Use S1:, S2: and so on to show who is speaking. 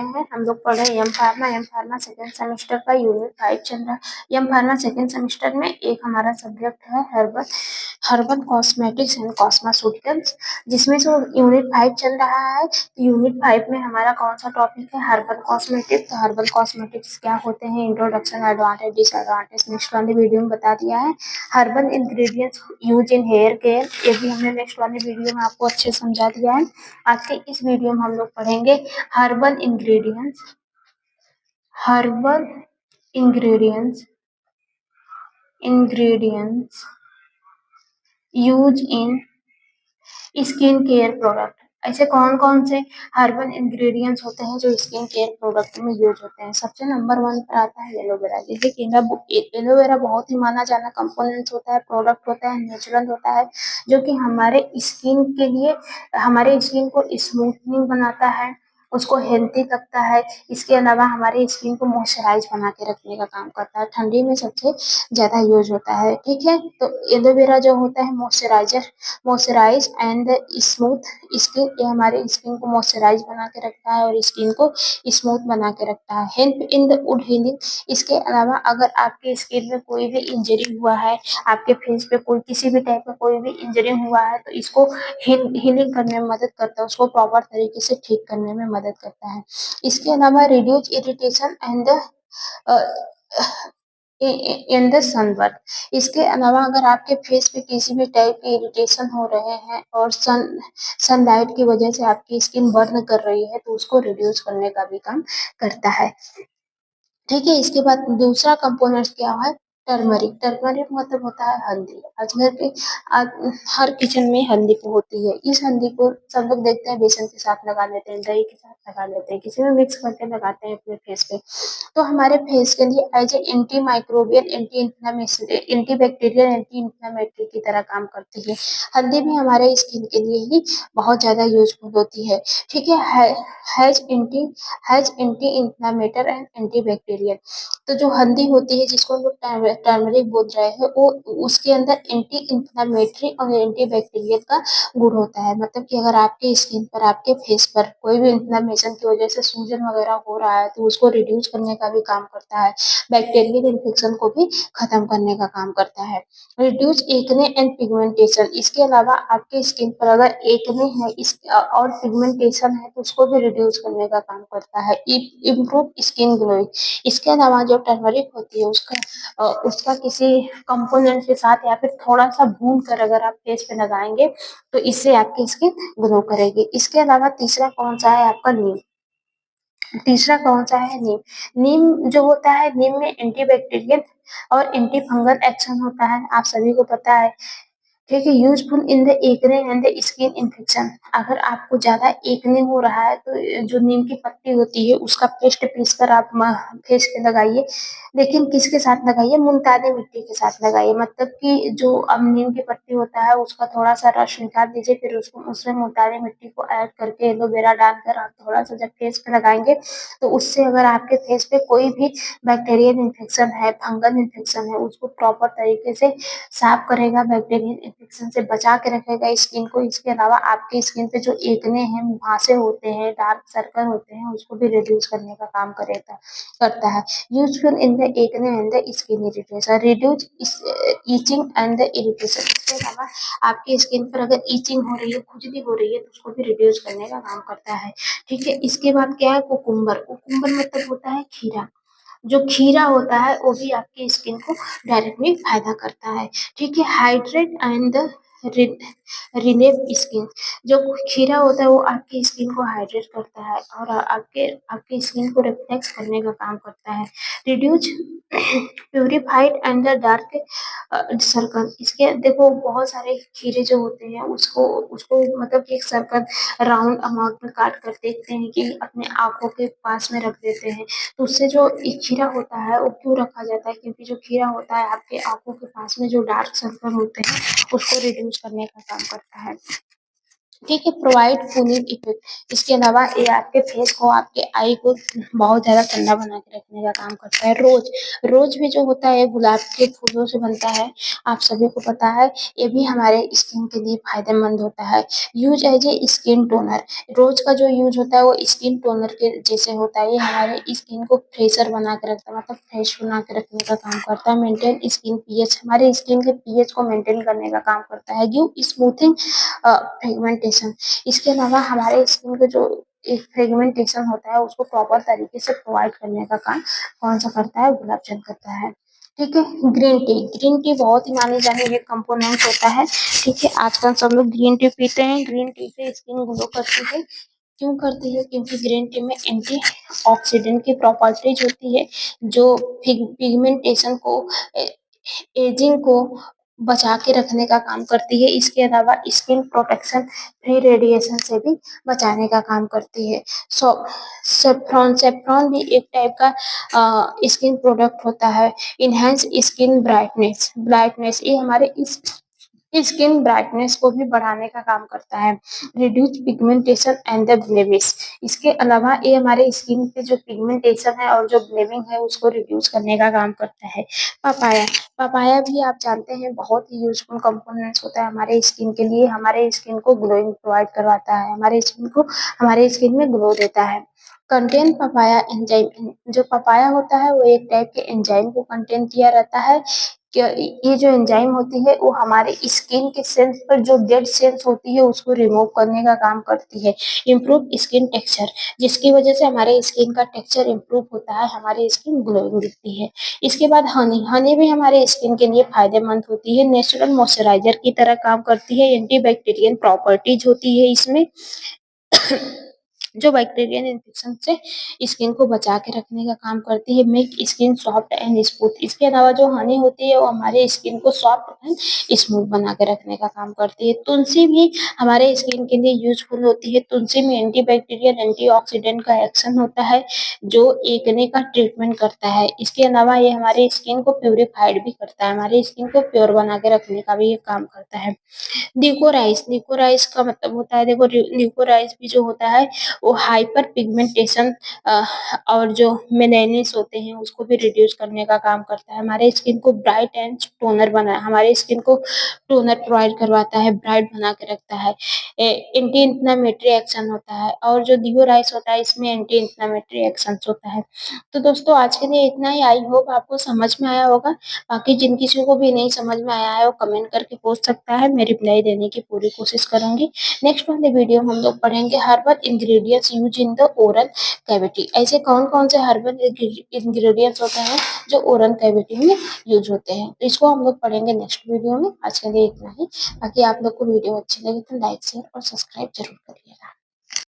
S1: हैं। हम लोग पढ़ रहे हैं एम फार्मा सेकेंड सेमेस्टर का यूनिट 5 चल रहा है। एम फार्मा सेकेंड सेमेस्टर में एक हमारा सब्जेक्ट है हर्बल हर्बल कॉस्मेटिक्स एंड कॉस्मेस्यूटिकल्स, जिसमें जो यूनिट 5 चल रहा है। यूनिट 5 में हमारा कौन सा टॉपिक है? Herbal cosmetics. तो हर्बल कॉस्मेटिक्स क्या होते हैं, इंट्रोडक्शन, एडवांटेज, डिसएडवांटेज नेक्स्ट वाली वीडियो में बता दिया है। Herbal ingredients use in hair care, ये भी हमने नेक्स्ट वाली वीडियो में आपको अच्छे से समझा दिया है। आज के इस वीडियो में हम लोग पढ़ेंगे herbal ingredients, herbal ingredients ingredients use इन स्किन केयर प्रोडक्ट। ऐसे कौन कौन से हर्बल इंग्रेडिएंट्स होते हैं जो स्किन केयर प्रोडक्ट में यूज होते हैं? सबसे नंबर 1 पर आता है एलोवेरा। देखिए एलोवेरा बहुत ही माना जाना कंपोनेंट्स होता है, प्रोडक्ट होता है, नेचुरल होता है, जो कि हमारे स्किन के लिए, हमारे स्किन को स्मूथनिंग बनाता है, उसको हेल्थी रखता है। इसके अलावा हमारे स्किन को मॉइस्चराइज बना के रखने का काम करता है। ठंडी में सबसे ज्यादा यूज होता है। ठीक है, तो एलोवेरा जो होता है मॉइस्चराइज एंड स्मूथ स्किन, ये हमारे स्किन को मॉइस्चराइज बना के रखता है और स्किन को स्मूथ बना के रखता है। Help in the wood healing. इसके अलावा अगर आपके स्किन में कोई भी इंजरी हुआ है, आपके फेस पे कोई किसी भी टाइप का कोई भी इंजरी हुआ है, तो इसको हीलिंग करने में मदद करता है, उसको प्रॉपर तरीके से ठीक करने में मदद करता है। इसके अलावा reduce irritation and in the sunburn. इसके अलावा अगर आपके फेस पे किसी भी टाइप के इरिटेशन हो रहे हैं और सनलाइट की वजह से आपकी स्किन बर्न कर रही है, तो उसको रिड्यूस करने का भी काम करता है। ठीक है, इसके बाद दूसरा कंपोनेंट क्या है? टर्मरिक। टर्मरिक मतलब होता है हल्दी। आजकल के आज हर किचन में हल्दी को होती है। इस हल्दी को सब लोग देखते हैं बेसन के साथ लगा लेते हैं, दही के साथ लगा लेते हैं, किसी में मिक्स करके लगाते हैं अपने फेस पे। तो हमारे फेस के लिए as a anti microbial, anti inflammation, anti bacterial, anti inflammatory की तरह काम करती है। हल्दी भी हमारे स्किन के लिए ही बहुत ज्यादा यूजफुल होती है। ठीक है, has anti inflammatory and anti bacterial. तो जो हल्दी होती है, जिसको हम लोग टर्मरिक बोल रहे हैं, वो उसके अंदर एंटी इंफ्लेमेटरी और एंटी बैक्टीरियल का गुण होता है। मतलब कि अगर आपके स्किन पर, आपके फेस पर कोई भी इंफ्लेमेशन की वजह से सूजन वगैरह हो रहा है, तो उसको रिड्यूस करने का भी काम करता है। बैक्टीरियल इन्फेक्शन को भी खत्म करने का काम करता है। Reduce acne and pigmentation. इसके अलावा आपके स्किन पर अगर एक्ने है और पिगमेंटेशन है, तो उसको भी रिड्यूस करने का काम करता है। Improve skin glowing. इसके अलावा जो टर्मरिक होती है, उसका किसी कंपोनेंट के साथ या फिर थोड़ा सा भून कर अगर आप फेस पे लगाएंगे, तो इससे आपकी स्किन ग्लो करेगी। इसके अलावा तीसरा कौन सा है आपका? नीम। तीसरा कौन सा है? नीम। नीम जो होता है, नीम में एंटीबैक्टीरियल और एंटी फंगल एक्शन होता है, आप सभी को पता है। ठीक है, useful in the acne and the skin infection. अगर आपको ज्यादा एक्ने हो रहा है, तो जो नीम की पत्ती होती है, उसका पेस्ट पीस कर आप फेस पे लगाइए। लेकिन किसके साथ लगाइए? मुल्तानी मिट्टी के साथ लगाइए। मतलब कि जो अब नीम की पत्ती होता है, उसका थोड़ा सा रस निकाल दीजिए, फिर उसको उसमें मुल्तानी मिट्टी को ऐड करके एलोवेरा डालकर आप थोड़ा सा जब फेस पे लगाएंगे, तो उससे अगर आपके फेस पे कोई भी बैक्टीरियल इन्फेक्शन है, फंगल इन्फेक्शन है, उसको प्रॉपर तरीके से साफ करेगा, बैक्टीरियल इन्फेक्शन से बचा के रखेगा स्किन को। इसके अलावा आपके स्किन पे जो एक्ने हैं, मुहासे होते हैं, डार्क सर्कल होते हैं, उसको भी रिड्यूस करने का काम करता है। Useful in the acne and the skin irritation. Reduce itching and the irritation. इसके अलावा आपकी स्किन पर अगर ईचिंग हो रही है, खुजली हो रही है, तो उसको भी रिड्यूस करने का काम करता है। ठीक है, इसके बाद क्या है? कुकुम्बर। कुकुम्बर मतलब होता है खीरा। जो खीरा होता है, वो भी आपकी स्किन को डायरेक्टली फायदा करता है। ठीक है, हाइड्रेट एंड रिलेव स्किन। जो खीरा होता है, वो आपकी स्किन को हाइड्रेट करता है और आपके आपकी स्किन को रिफ्लेक्स करने का काम करता है। Reduce purified and the dark circle. इसके देखो बहुत सारे खीरे जो होते हैं, उसको उसको मतलब कि एक सर्कल राउंड अमाउंट में काट कर देखते हैं कि अपने आंखों के पास में रख देते हैं। तो उससे जो एक खीरा होता है, वो क्यों रखा जाता है? क्योंकि जो खीरा होता है, आपके आंखों के पास में जो डार्क सर्कल होते हैं, उसको रिड्यूस करने का काम करता है। ठीक है, प्रोवाइड कूलिंग इफेक्ट। इसके अलावा ये आपके फेस को, आपके आई को बहुत ज़्यादा ठंडा बना के रखने का काम करता है। रोज भी जो होता है गुलाब के फूलों से बनता है, आप सभी को पता है। ये भी हमारे स्किन के लिए फायदेमंद होता है। Use as a skin toner. रोज का जो यूज होता है वो स्किन टोनर के जैसे होता है। ये हमारे स्किन को फ्रेशर बना के रखता है, मतलब फ्रेश बना के रखने का काम करता है। मेंटेन स्किन पीएच, हमारे स्किन के पीएच को मेंटेन करने का काम करता है। Give smoothing pigmentation. इसके अलावा हमारे स्किन के जो एक पिगमेंटेशन होता है उसको प्रॉपर तरीके से प्रोवाइड करने का काम कौन सा करता है? गुलाब जल करता है। ठीक है। ग्रीन टी, ग्रीन टी बहुत ही माने जाने एक कंपोनेंट होता है। ठीक है, आजकल सब लोग ग्रीन टी पीते हैं। ग्रीन टी से स्किन ग्लो करती है। क्यों करती है? क्योंकि ग्रीन टी में एंटी ऑक्सीडेंट की प्रॉपर्टीज होती है, जो पिगमेंटेशन को, एजिंग को बचा के रखने का काम करती है। इसके अलावा स्किन प्रोटेक्शन, फ्री रेडिएशन से भी बचाने का काम करती है। सो सेफ्रॉन, सेफ्रॉन भी एक टाइप का स्किन प्रोडक्ट होता है। इनहेंस स्किन ब्राइटनेस, ब्राइटनेस ये हमारे इस स्किन ब्राइटनेस को भी बढ़ाने का काम करता है। Reduce pigmentation and the blemish. इसके अलावा ये हमारे स्किन पे जो पिगमेंटेशन है और जो ब्लेमिंग है उसको रिड्यूस करने का काम करता है। पपाया, पपाया भी आप जानते हैं बहुत ही यूजफुल कंपोनेंट्स होता है हमारे स्किन के लिए। हमारे स्किन को ग्लोइंग प्रोवाइड करवाता है, हमारे स्किन में ग्लो देता है। कंटेन पपाया एंजाइम, जो पपाया होता है वो एक टाइप के एंजाइम को कंटेन किया रहता है। ये जो एंजाइम होती है वो हमारे स्किन के सेल्स पर जो डेड सेल्स होती है उसको रिमूव करने का काम करती है। इम्प्रूव स्किन टेक्सचर, जिसकी वजह से हमारे स्किन का टेक्सचर इम्प्रूव होता है, हमारी स्किन ग्लोइंग दिखती है। इसके बाद हनी, हनी भी हमारे स्किन के लिए फायदेमंद होती है। नेचुरल मॉइस्चराइजर की तरह काम करती है। एंटीबैक्टीरियल प्रॉपर्टीज होती है इसमें, जो बैक्टीरियल इन्फेक्शन से स्किन को बचा के रखने का काम करती है। Make skin soft and smooth. इसके अलावा जो हनी होती है वो हमारे स्किन को सॉफ्ट एंड स्मूथ बना के रखने का काम करती है। तुलसी भी हमारे स्किन के लिए यूजफुल होती है। तुलसी में एंटीबैक्टीरियल, एंटीऑक्सीडेंट का एक्शन होता है, जो एक्ने का ट्रीटमेंट करता है। इसके अलावा ये हमारे स्किन को प्यूरिफाइड भी करता है, हमारे स्किन को प्योर बना के रखने का भी ये काम करता है। ल्यूकोराइस, ल्यूकोराइस का मतलब होता है, देखो ल्यूकोराइस भी जो होता है वो हाइपर पिगमेंटेशन और जो मेलेनिस होते हैं उसको भी रिड्यूस करने का काम करता है। हमारे स्किन को ब्राइट एंड टोनर बना, हमारे स्किन को टोनर प्रोवाइड करवाता है, ब्राइट बना के रखता है। एंटी इंफ्लेमेटरी एक्शन होता है, और जो ल्यूकोराइस होता है इसमें एंटी इंफ्लेमेटरी एक्शन होता है। तो दोस्तों आज के लिए इतना ही। आई होप आपको समझ में आया होगा। बाकी जिन किसी को भी नहीं समझ में आया है वो कमेंट करके पूछ सकता है, मैं रिप्लाई देने की पूरी कोशिश करूंगी। नेक्स्ट वाले वीडियो में हम लोग पढ़ेंगे herbal ingredients use in the oral cavity. ऐसे कौन कौन से हर्बल इंग्रेडिएंट्स होते हैं जो ओरल कैविटी में यूज होते हैं, तो इसको हम लोग पढ़ेंगे नेक्स्ट वीडियो में। आज के लिए इतना ही। बाकी आप लोग को वीडियो अच्छी लगी तो लाइक, शेयर और सब्सक्राइब जरूर करिएगा।